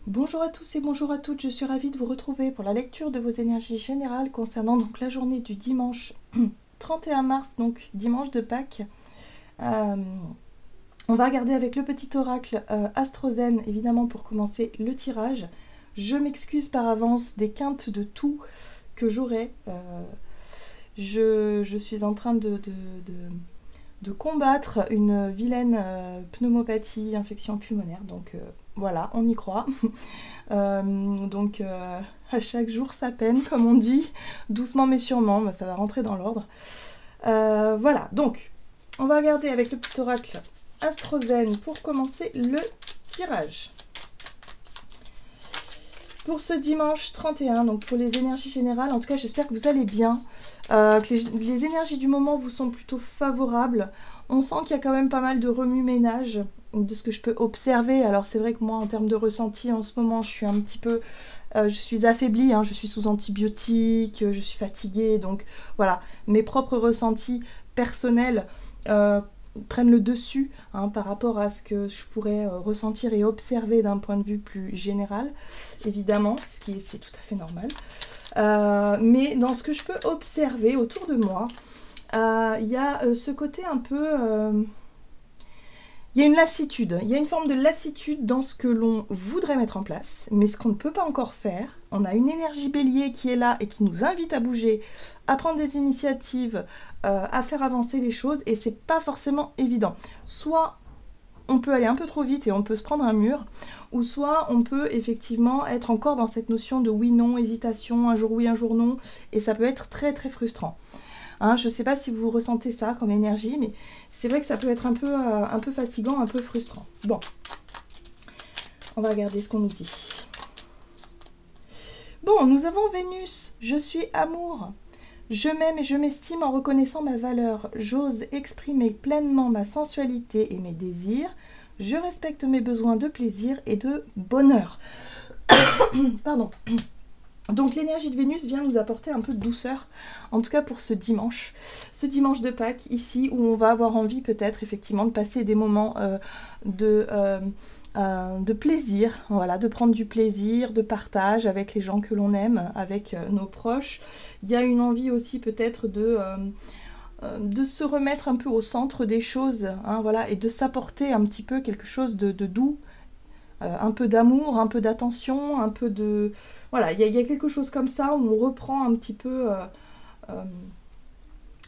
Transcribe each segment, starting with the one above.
Bonjour à tous et bonjour à toutes, je suis ravie de vous retrouver pour la lecture de vos énergies générales concernant donc la journée du dimanche 31 mars, donc dimanche de Pâques. On va regarder avec le petit oracle Astrozen, évidemment pour commencer le tirage. Je m'excuse par avance des quintes de tout que j'aurai. Je suis en train de combattre une vilaine pneumopathie, infection pulmonaire, donc voilà, on y croit. À chaque jour sa peine, comme on dit, doucement mais sûrement, ça va rentrer dans l'ordre. Voilà, donc on va regarder avec le petit oracle Astrozen pour commencer le tirage. Pour ce dimanche 31, donc pour les énergies générales, en tout cas j'espère que vous allez bien, que les énergies du moment vous sont plutôt favorables. On sent qu'il y a quand même pas mal de remue-ménage de ce que je peux observer. Alors c'est vrai que moi en termes de ressenti en ce moment je suis un petit peu, je suis affaiblie, hein, je suis sous antibiotiques, je suis fatiguée, donc voilà, mes propres ressentis personnels prennent le dessus par rapport à ce que je pourrais ressentir et observer d'un point de vue plus général, évidemment, c'est tout à fait normal. Mais dans ce que je peux observer autour de moi, il y a ce côté un peu... il y a une lassitude, il y a une forme de lassitude dans ce que l'on voudrait mettre en place, mais ce qu'on ne peut pas encore faire. On a une énergie bélier qui est là et qui nous invite à bouger, à prendre des initiatives, à faire avancer les choses, et c'est pas forcément évident. Soit on peut aller un peu trop vite et on peut se prendre un mur, ou soit on peut effectivement être encore dans cette notion de oui-non, hésitation, un jour oui, un jour non, et ça peut être très très frustrant. Hein, je ne sais pas si vous ressentez ça comme énergie, mais c'est vrai que ça peut être un peu fatigant, un peu frustrant. Bon, on va regarder ce qu'on nous dit. Bon, nous avons Vénus, je suis amour. Je m'aime et je m'estime en reconnaissant ma valeur. J'ose exprimer pleinement ma sensualité et mes désirs. Je respecte mes besoins de plaisir et de bonheur. Pardon. Donc l'énergie de Vénus vient nous apporter un peu de douceur, en tout cas pour ce dimanche de Pâques, ici, où on va avoir envie peut-être effectivement de passer des moments de plaisir, voilà, de prendre du plaisir, de partage avec les gens que l'on aime, avec nos proches. Il y a une envie aussi peut-être de se remettre un peu au centre des choses, hein, voilà, et de s'apporter un petit peu quelque chose de doux, un peu d'amour, un peu d'attention, un peu de... Voilà, il y a quelque chose comme ça où on reprend un petit peu...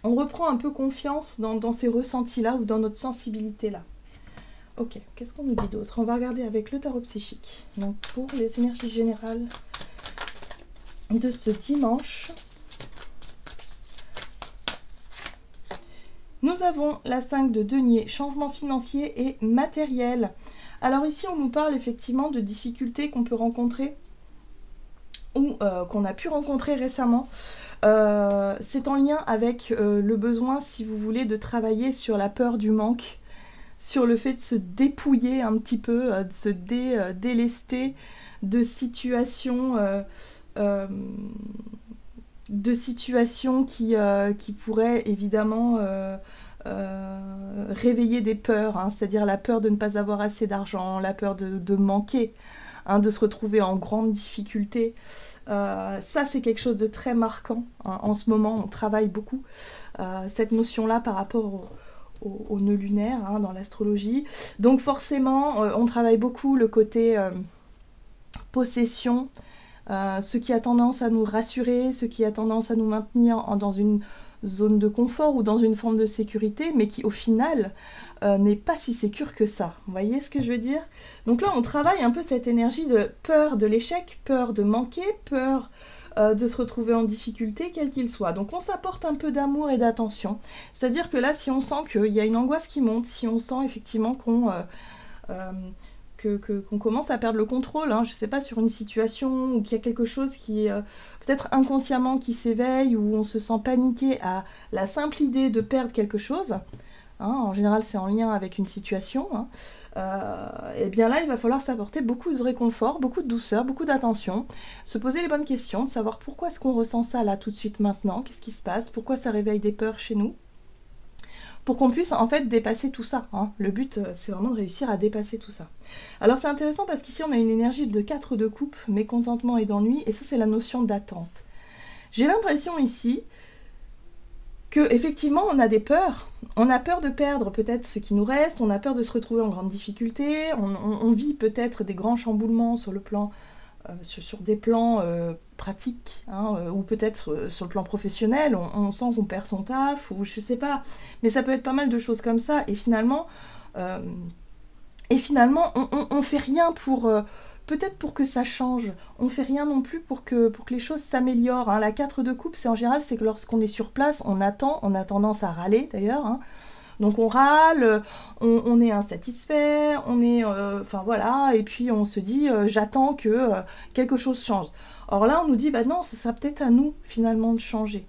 on reprend un peu confiance dans ces ressentis-là ou dans notre sensibilité-là. Ok, qu'est-ce qu'on nous dit d'autre? On va regarder avec le tarot psychique. Donc pour les énergies générales de ce dimanche, nous avons la 5 de denier, changement financier et matériel. Alors ici, on nous parle effectivement de difficultés qu'on peut rencontrer ou qu'on a pu rencontrer récemment. C'est en lien avec le besoin, si vous voulez, de travailler sur la peur du manque, sur le fait de se dépouiller un petit peu, de se délester de situations... qui pourraient évidemment réveiller des peurs, hein, c'est-à-dire la peur de ne pas avoir assez d'argent, la peur de manquer, hein, de se retrouver en grande difficulté. Ça, c'est quelque chose de très marquant. Hein. En ce moment, on travaille beaucoup cette notion-là par rapport au nœud lunaire, hein, dans l'astrologie. Donc forcément, on travaille beaucoup le côté possession, ce qui a tendance à nous rassurer, ce qui a tendance à nous maintenir dans une zone de confort ou dans une forme de sécurité, mais qui au final n'est pas si sécure que ça. Vous voyez ce que je veux dire? Donc là, on travaille un peu cette énergie de peur de l'échec, peur de manquer, peur de se retrouver en difficulté, quel qu'il soit. Donc on s'apporte un peu d'amour et d'attention. C'est-à-dire que là, si on sent qu'il y a une angoisse qui monte, si on sent effectivement qu'on commence à perdre le contrôle, hein, je ne sais pas, sur une situation, ou qu'il y a quelque chose qui est peut-être inconsciemment qui s'éveille, ou on se sent paniqué à la simple idée de perdre quelque chose, hein, en général c'est en lien avec une situation, hein, et bien là il va falloir s'apporter beaucoup de réconfort, beaucoup de douceur, beaucoup d'attention, se poser les bonnes questions, de savoir pourquoi est-ce qu'on ressent ça là tout de suite maintenant, qu'est-ce qui se passe, pourquoi ça réveille des peurs chez nous, pour qu'on puisse en fait dépasser tout ça. Hein. Le but, c'est vraiment de réussir à dépasser tout ça. Alors c'est intéressant parce qu'ici on a une énergie de 4 de coupe, mécontentement et d'ennui, et ça c'est la notion d'attente. J'ai l'impression ici que effectivement on a des peurs. On a peur de perdre peut-être ce qui nous reste, on a peur de se retrouver en grande difficulté, on vit peut-être des grands chamboulements sur le plan, sur des plans pratiques, hein, ou peut-être sur le plan professionnel, on sent qu'on perd son taf, ou je sais pas, mais ça peut être pas mal de choses comme ça, et finalement on fait rien pour... peut-être pour que ça change, on fait rien non plus pour que les choses s'améliorent. Hein. La 4 de coupe, c'est en général, c'est que lorsqu'on est sur place, on attend, on a tendance à râler d'ailleurs. Hein. Donc on râle, on est insatisfait, on est... enfin voilà, et puis on se dit, j'attends que quelque chose change. Or là, on nous dit, bah non, ce sera peut-être à nous finalement de changer.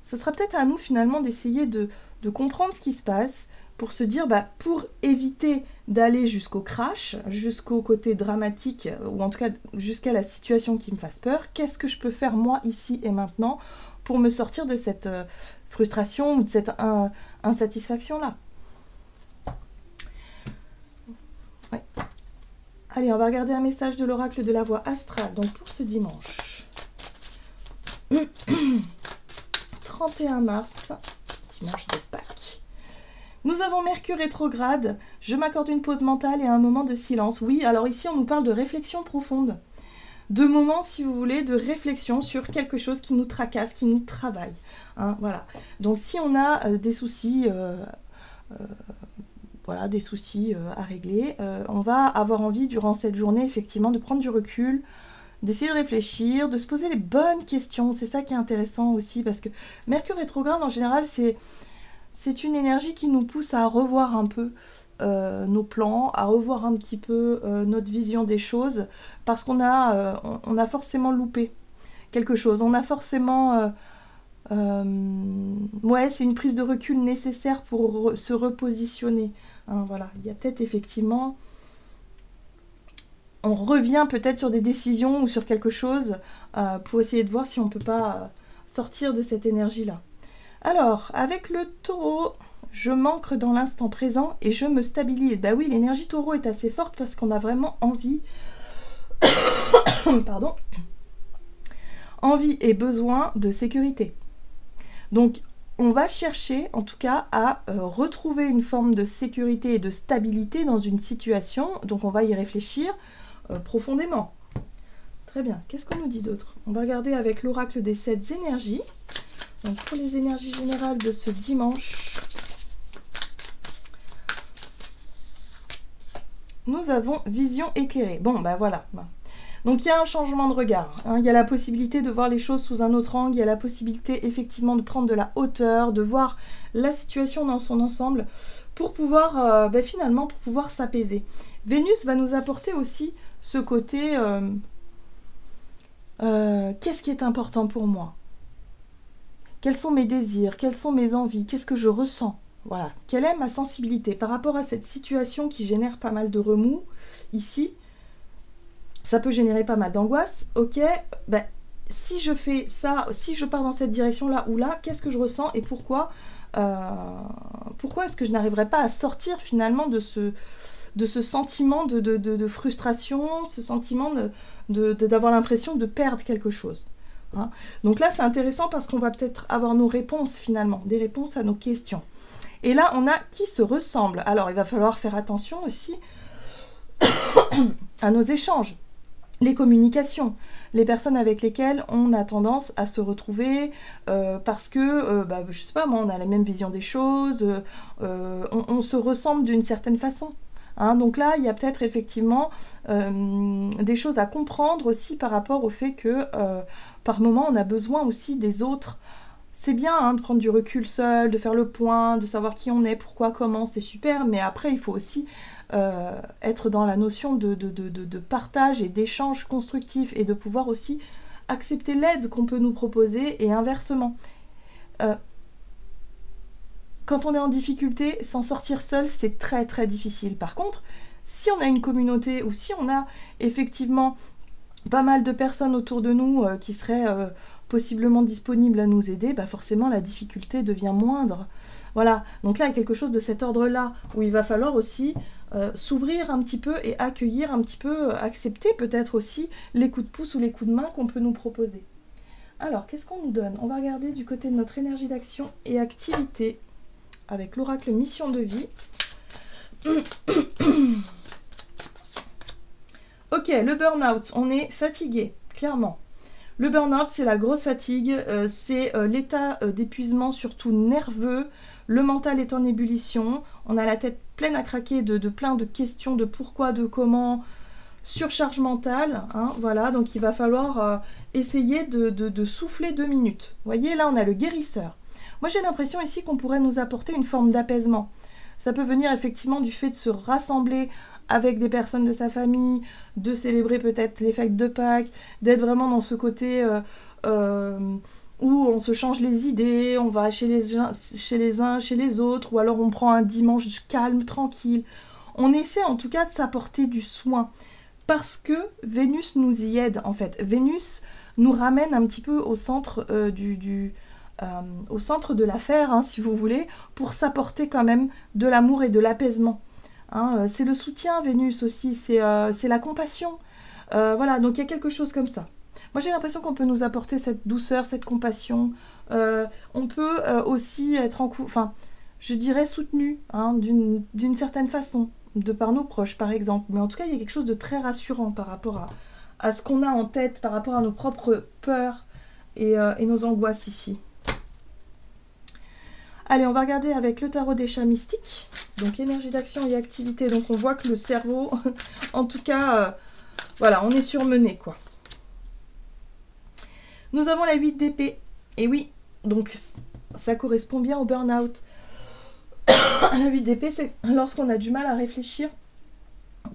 Ce sera peut-être à nous finalement d'essayer de comprendre ce qui se passe, pour se dire, bah, pour éviter d'aller jusqu'au crash, jusqu'au côté dramatique, ou en tout cas jusqu'à la situation qui me fasse peur, qu'est-ce que je peux faire moi, ici et maintenant, pour me sortir de cette frustration ou de cette insatisfaction-là. Ouais. Allez, on va regarder un message de l'oracle de la voie astrale, donc pour ce dimanche. 31 mars, dimanche de Pâques. Nous avons Mercure rétrograde, je m'accorde une pause mentale et un moment de silence. Oui, alors ici on nous parle de réflexion profonde, de moments si vous voulez, de réflexion sur quelque chose qui nous tracasse, qui nous travaille. Hein, voilà. Donc si on a des soucis, voilà, des soucis à régler, on va avoir envie durant cette journée effectivement de prendre du recul, d'essayer de réfléchir, de se poser les bonnes questions. C'est ça qui est intéressant aussi parce que Mercure rétrograde en général c'est une énergie qui nous pousse à revoir un peu nos plans, à revoir un petit peu notre vision des choses, parce qu'on a forcément loupé quelque chose. On a forcément... ouais, c'est une prise de recul nécessaire pour se repositionner. Hein, voilà. Il y a peut-être effectivement... On revient peut-être sur des décisions ou sur quelque chose pour essayer de voir si on ne peut pas sortir de cette énergie-là. Alors, avec le taureau, je m'ancre dans l'instant présent et je me stabilise. Bah oui, l'énergie taureau est assez forte parce qu'on a vraiment envie, pardon, envie et besoin de sécurité. Donc, on va chercher, en tout cas, à retrouver une forme de sécurité et de stabilité dans une situation. Donc, on va y réfléchir profondément. Très bien. Qu'est-ce qu'on nous dit d'autre? On va regarder avec l'oracle des 7 énergies. Donc pour les énergies générales de ce dimanche, nous avons vision éclairée. Bon, bah voilà. Donc il y a un changement de regard. Hein. Il y a la possibilité de voir les choses sous un autre angle. Il y a la possibilité effectivement de prendre de la hauteur, de voir la situation dans son ensemble pour pouvoir, finalement, pour pouvoir s'apaiser. Vénus va nous apporter aussi ce côté qu'est-ce qui est important pour moi? Quels sont mes désirs? Quelles sont mes envies? Qu'est-ce que je ressens? Voilà. Quelle est ma sensibilité par rapport à cette situation qui génère pas mal de remous ici? Ça peut générer pas mal d'angoisse. Ok, ben, si je fais ça, si je pars dans cette direction-là ou là, qu'est-ce que je ressens et pourquoi est-ce que je n'arriverai pas à sortir finalement de ce sentiment de frustration, ce sentiment d'avoir l'impression de perdre quelque chose? Hein. Donc là c'est intéressant parce qu'on va peut-être avoir nos réponses finalement, des réponses à nos questions. Et là on a qui se ressemble. Alors il va falloir faire attention aussi à nos échanges, les communications, les personnes avec lesquelles on a tendance à se retrouver parce que, je sais pas moi, on a la même vision des choses, on se ressemble d'une certaine façon. Hein, donc là, il y a peut-être effectivement des choses à comprendre aussi par rapport au fait que par moment, on a besoin aussi des autres. C'est bien hein, de prendre du recul seul, de faire le point, de savoir qui on est, pourquoi, comment, c'est super, mais après, il faut aussi être dans la notion de partage et d'échange constructif et de pouvoir aussi accepter l'aide qu'on peut nous proposer et inversement. Quand on est en difficulté, s'en sortir seul, c'est très très difficile. Par contre, si on a une communauté ou si on a effectivement pas mal de personnes autour de nous qui seraient possiblement disponible à nous aider, bah forcément la difficulté devient moindre. Voilà, donc là il y a quelque chose de cet ordre-là, où il va falloir aussi s'ouvrir un petit peu et accueillir un petit peu, accepter peut-être aussi les coups de pouce ou les coups de main qu'on peut nous proposer. Alors, qu'est-ce qu'on nous donne? On va regarder du côté de notre énergie d'action et activité avec l'oracle mission de vie. Ok, le burn-out, on est fatigué, clairement. Le burn-out, c'est la grosse fatigue, c'est l'état d'épuisement surtout nerveux, le mental est en ébullition, on a la tête pleine à craquer de plein de questions de pourquoi, de comment, surcharge mentale, hein, voilà, donc il va falloir essayer de souffler 2 minutes. Vous voyez, là on a le guérisseur. Moi j'ai l'impression ici qu'on pourrait nous apporter une forme d'apaisement. Ça peut venir effectivement du fait de se rassembler avec des personnes de sa famille, de célébrer peut-être les fêtes de Pâques, d'être vraiment dans ce côté où on se change les idées, on va chez les uns, chez les autres, ou alors on prend un dimanche calme, tranquille. On essaie en tout cas de s'apporter du soin, parce que Vénus nous y aide en fait. Vénus nous ramène un petit peu au centre au centre de l'affaire, hein, si vous voulez, pour s'apporter quand même de l'amour et de l'apaisement. Hein, c'est le soutien, Vénus aussi, c'est la compassion. Voilà, donc il y a quelque chose comme ça. Moi j'ai l'impression qu'on peut nous apporter cette douceur, cette compassion. On peut aussi être enfin, je dirais soutenu, hein, d'une certaine façon, de par nos proches par exemple. Mais en tout cas, il y a quelque chose de très rassurant par rapport à ce qu'on a en tête, par rapport à nos propres peurs et nos angoisses ici. Allez, on va regarder avec le tarot des chats mystiques. Donc énergie d'action et activité. Donc on voit que le cerveau, en tout cas, voilà, on est surmené quoi. Nous avons la 8 d'épée. Et oui, donc ça correspond bien au burn-out. La 8 d'épée, c'est lorsqu'on a du mal à réfléchir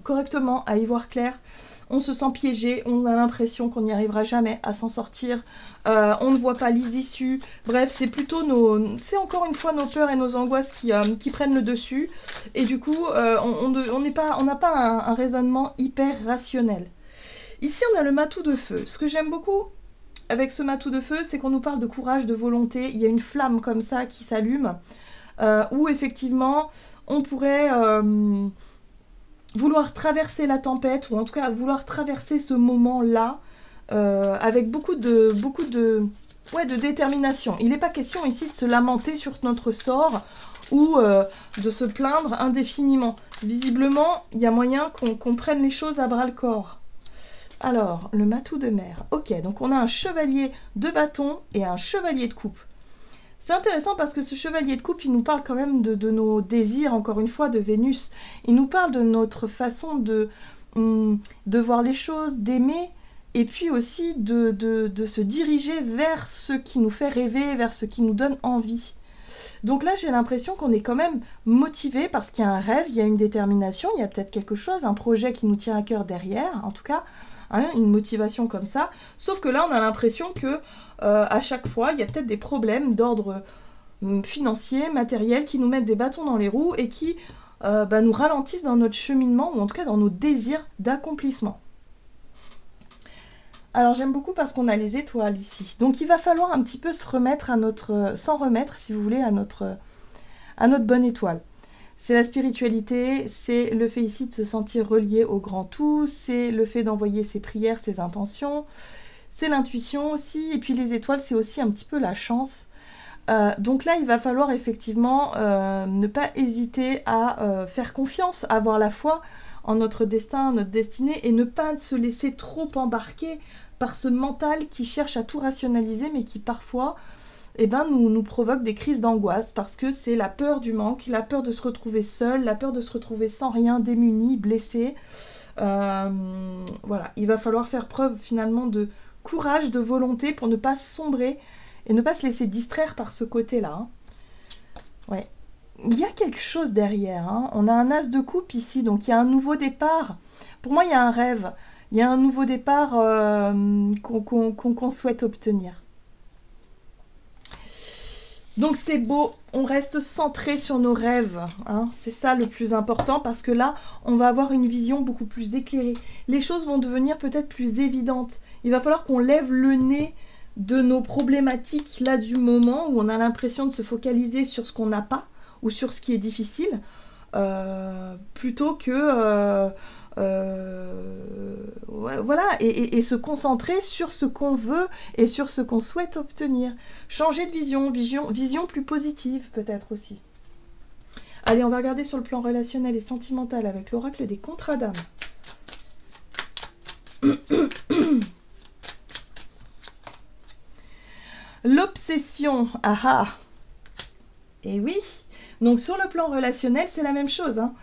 correctement, à y voir clair, on se sent piégé, on a l'impression qu'on n'y arrivera jamais à s'en sortir, on ne voit pas les issues, bref, c'est plutôt c'est encore une fois nos peurs et nos angoisses qui prennent le dessus, et du coup, on n'a pas un raisonnement hyper rationnel. Ici, on a le matou de feu. Ce que j'aime beaucoup avec ce matou de feu, c'est qu'on nous parle de courage, de volonté, il y a une flamme comme ça qui s'allume, où effectivement, on pourrait vouloir traverser la tempête, ou en tout cas vouloir traverser ce moment-là avec beaucoup de détermination. Il n'est pas question ici de se lamenter sur notre sort ou de se plaindre indéfiniment. Visiblement, il y a moyen qu'on prenne les choses à bras-le-corps. Alors, le matou de mer. Ok, donc on a un chevalier de bâton et un chevalier de coupe. C'est intéressant parce que ce chevalier de coupe, il nous parle quand même de nos désirs, encore une fois, de Vénus. Il nous parle de notre façon de voir les choses, d'aimer, et puis aussi de se diriger vers ce qui nous fait rêver, vers ce qui nous donne envie. Donc là, j'ai l'impression qu'on est quand même motivé parce qu'il y a un rêve, il y a une détermination, il y a peut-être quelque chose, un projet qui nous tient à cœur derrière, en tout cas, hein, une motivation comme ça. Sauf que là, on a l'impression que à chaque fois, il y a peut-être des problèmes d'ordre financier, matériel, qui nous mettent des bâtons dans les roues et qui nous ralentissent dans notre cheminement, ou en tout cas dans nos désirs d'accomplissement. Alors j'aime beaucoup parce qu'on a les étoiles ici. Donc il va falloir un petit peu se remettre à s'en remettre, si vous voulez, à notre bonne étoile. C'est la spiritualité, c'est le fait ici de se sentir relié au grand tout, c'est le fait d'envoyer ses prières, ses intentions, c'est l'intuition aussi, et puis les étoiles, c'est aussi un petit peu la chance. Donc là, il va falloir effectivement ne pas hésiter à faire confiance, à avoir la foi en notre destin, notre destinée, et ne pas se laisser trop embarquer par ce mental qui cherche à tout rationaliser, mais qui parfois nous provoque des crises d'angoisse, parce que c'est la peur du manque, la peur de se retrouver seul, la peur de se retrouver sans rien, démuni, blessé. Voilà, il va falloir faire preuve finalement de courage, de volonté pour ne pas sombrer et ne pas se laisser distraire par ce côté-là. Hein. Ouais. Il y a quelque chose derrière. Hein. On a un as de coupe ici, donc il y a un nouveau départ. Pour moi, il y a un rêve. Il y a un nouveau départ qu'on souhaite obtenir. Donc c'est beau, on reste centré sur nos rêves, hein. C'est ça le plus important, parce que là, on va avoir une vision beaucoup plus éclairée. Les choses vont devenir peut-être plus évidentes. Il va falloir qu'on lève le nez de nos problématiques là du moment, où on a l'impression de se focaliser sur ce qu'on n'a pas ou sur ce qui est difficile, plutôt que voilà, et se concentrer sur ce qu'on veut et sur ce qu'on souhaite obtenir. Changer de vision plus positive peut-être aussi. Allez, on va regarder sur le plan relationnel et sentimental avec l'oracle des contrats d'âme. L'obsession, ah ah. Et oui, donc sur le plan relationnel, c'est la même chose, hein.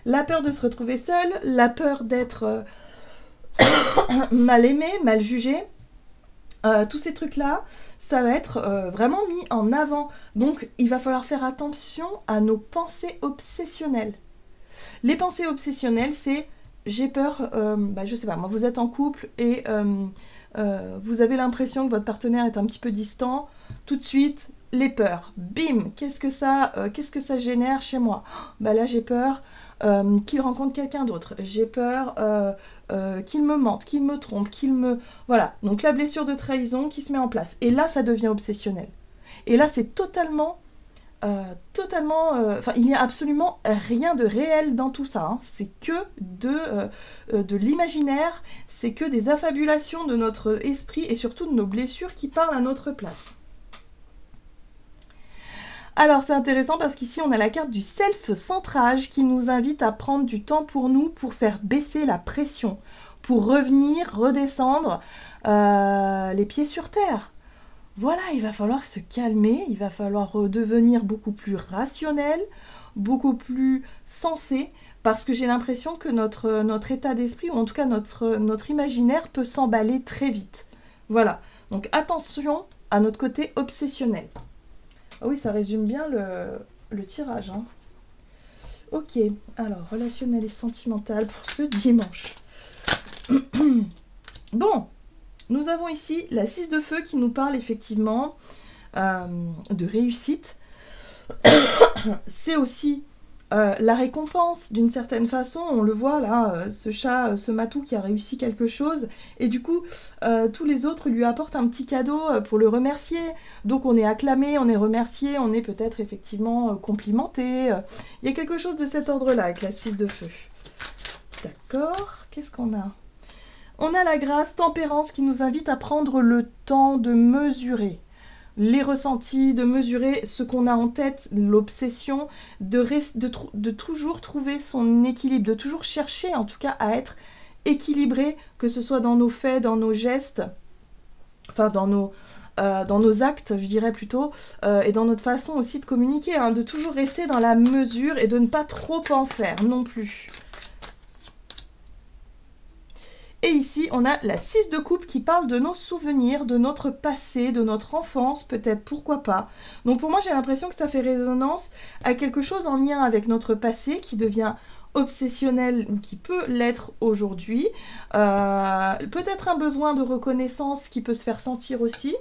La peur de se retrouver seul, la peur d'être mal aimé, mal jugé, tous ces trucs-là, ça va être vraiment mis en avant. Donc, il va falloir faire attention à nos pensées obsessionnelles. Les pensées obsessionnelles, c'est j'ai peur, je sais pas, moi, vous êtes en couple et vous avez l'impression que votre partenaire est un petit peu distant. Tout de suite, les peurs. Bim, qu'est-ce que ça génère chez moi? Là, j'ai peur qu'il rencontre quelqu'un d'autre. J'ai peur qu'il me mente, qu'il me trompe, Voilà, donc la blessure de trahison qui se met en place. Et là, ça devient obsessionnel. Et là, c'est totalement... il n'y a absolument rien de réel dans tout ça, hein. C'est que de l'imaginaire, c'est que des affabulations de notre esprit et surtout de nos blessures qui parlent à notre place. Alors c'est intéressant parce qu'ici on a la carte du self-centrage qui nous invite à prendre du temps pour nous, pour faire baisser la pression, pour revenir, redescendre les pieds sur terre. Voilà, il va falloir se calmer, il va falloir redevenir beaucoup plus rationnel, beaucoup plus sensé, parce que j'ai l'impression que notre état d'esprit, ou en tout cas notre imaginaire, peut s'emballer très vite. Voilà, donc attention à notre côté obsessionnel. Ah oui, ça résume bien le tirage, hein. Ok, alors, relationnel et sentimental pour ce dimanche. Bon, nous avons ici la 6 de feu qui nous parle effectivement de réussite. C'est aussi la récompense d'une certaine façon. On le voit là, ce chat, ce matou qui a réussi quelque chose. Et du coup, tous les autres lui apportent un petit cadeau pour le remercier. Donc on est acclamé, on est remercié, on est peut-être effectivement complimenté. Il y a quelque chose de cet ordre-là avec la 6 de feu. D'accord, qu'est-ce qu'on a ? On a la grâce, tempérance qui nous invite à prendre le temps de mesurer les ressentis, de mesurer ce qu'on a en tête, l'obsession, de toujours trouver son équilibre, de toujours chercher en tout cas à être équilibré, que ce soit dans nos faits, dans nos gestes, enfin dans nos actes, je dirais plutôt, et dans notre façon aussi de communiquer, hein, de toujours rester dans la mesure et de ne pas trop en faire non plus. Et ici, on a la 6 de coupe qui parle de nos souvenirs, de notre passé, de notre enfance, peut-être, pourquoi pas. Donc pour moi, j'ai l'impression que ça fait résonance à quelque chose en lien avec notre passé qui devient obsessionnel ou qui peut l'être aujourd'hui. Peut-être un besoin de reconnaissance qui peut se faire sentir aussi.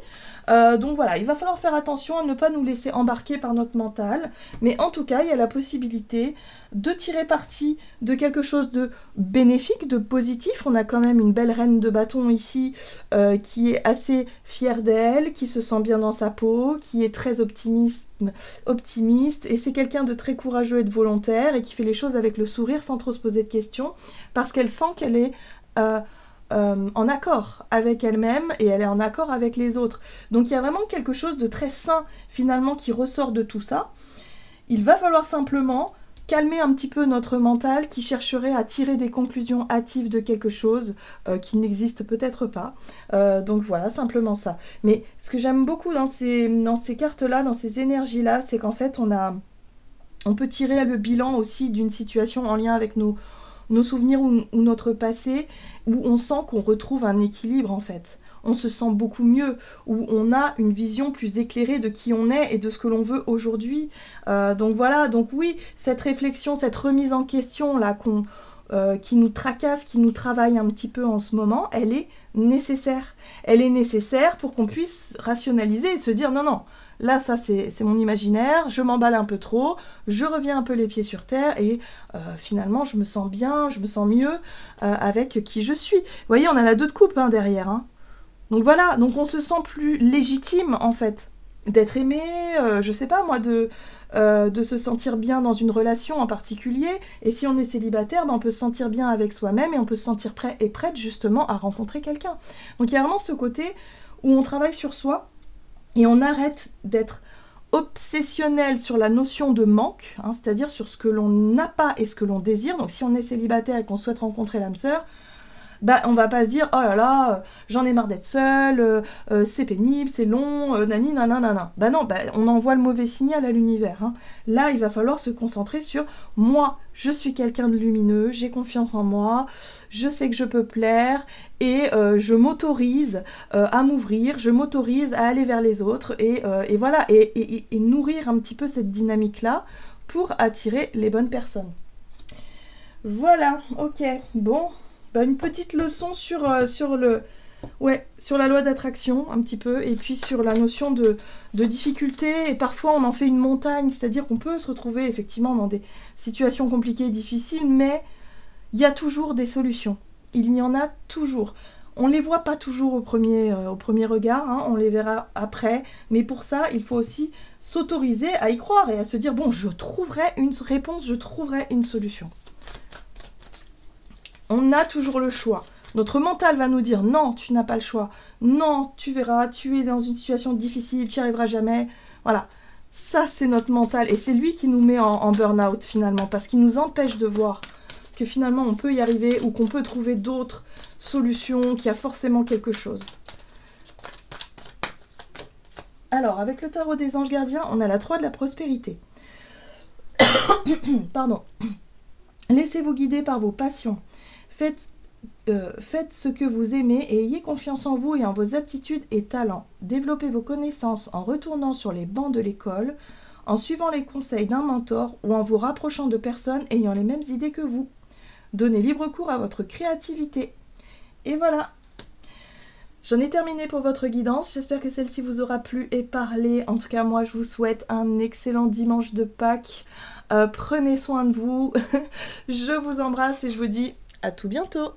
Donc voilà, il va falloir faire attention à ne pas nous laisser embarquer par notre mental. Mais en tout cas, il y a la possibilité de tirer parti de quelque chose de bénéfique, de positif. On a quand même une belle reine de bâton ici qui est assez fière d'elle, qui se sent bien dans sa peau, qui est très optimiste, et c'est quelqu'un de très courageux et de volontaire et qui fait les choses avec le sourire sans trop se poser de questions parce qu'elle sent qu'elle est en accord avec elle-même et elle est en accord avec les autres. Donc il y a vraiment quelque chose de très sain finalement qui ressort de tout ça. Il va falloir simplement calmer un petit peu notre mental qui chercherait à tirer des conclusions hâtives de quelque chose qui n'existe peut-être pas. Donc voilà, simplement ça. Mais ce que j'aime beaucoup dans ces cartes-là, dans ces énergies-là, c'est qu'en fait, on peut tirer le bilan aussi d'une situation en lien avec nos souvenirs ou notre passé, où on sent qu'on retrouve un équilibre en fait. On se sent beaucoup mieux, où on a une vision plus éclairée de qui on est et de ce que l'on veut aujourd'hui. Donc voilà, donc oui, cette réflexion, cette remise en question là qui nous tracasse, qui nous travaille un petit peu en ce moment, elle est nécessaire. Elle est nécessaire pour qu'on puisse rationaliser et se dire non, là ça c'est mon imaginaire, je m'emballe un peu trop, je reviens un peu les pieds sur terre et finalement je me sens bien, je me sens mieux avec qui je suis. Vous voyez, on a la 2 de coupe derrière, hein. Donc voilà, donc on se sent plus légitime en fait d'être aimé, je sais pas moi, de se sentir bien dans une relation en particulier. Et si on est célibataire, ben on peut se sentir bien avec soi-même et on peut se sentir prêt et prête justement à rencontrer quelqu'un. Donc il y a vraiment ce côté où on travaille sur soi et on arrête d'être obsessionnel sur la notion de manque, hein, c'est-à-dire sur ce que l'on n'a pas et ce que l'on désire. Donc si on est célibataire et qu'on souhaite rencontrer l'âme sœur, bah, on va pas se dire oh là là, j'en ai marre d'être seule, c'est pénible, c'est long, nani nanana. Bah non, bah, on envoie le mauvais signal à l'univers. Hein. Là, il va falloir se concentrer sur moi, je suis quelqu'un de lumineux, j'ai confiance en moi, je sais que je peux plaire et je m'autorise à m'ouvrir, je m'autorise à aller vers les autres et voilà, et nourrir un petit peu cette dynamique-là pour attirer les bonnes personnes. Voilà, ok, bon. Bah, une petite leçon sur la loi d'attraction un petit peu et puis sur la notion de difficulté et parfois on en fait une montagne, c'est-à-dire qu'on peut se retrouver effectivement dans des situations compliquées et difficiles, mais il y a toujours des solutions, il y en a toujours. On les voit pas toujours au premier regard, hein, on les verra après, mais pour ça il faut aussi s'autoriser à y croire et à se dire bon, je trouverai une réponse, je trouverai une solution. On a toujours le choix. Notre mental va nous dire non, tu n'as pas le choix. Non, tu verras, tu es dans une situation difficile, tu n'y arriveras jamais. Voilà, ça c'est notre mental et c'est lui qui nous met en burn-out finalement parce qu'il nous empêche de voir que finalement on peut y arriver ou qu'on peut trouver d'autres solutions, qu'il y a forcément quelque chose. Alors, avec le tarot des anges gardiens, on a la 3 de la prospérité. Pardon. Laissez-vous guider par vos passions. Faites ce que vous aimez et ayez confiance en vous et en vos aptitudes et talents. Développez vos connaissances en retournant sur les bancs de l'école, en suivant les conseils d'un mentor ou en vous rapprochant de personnes ayant les mêmes idées que vous. Donnez libre cours à votre créativité. Et voilà. J'en ai terminé pour votre guidance. J'espère que celle-ci vous aura plu et parlé. En tout cas, moi, je vous souhaite un excellent dimanche de Pâques. Prenez soin de vous. Je vous embrasse et je vous dis à tout bientôt.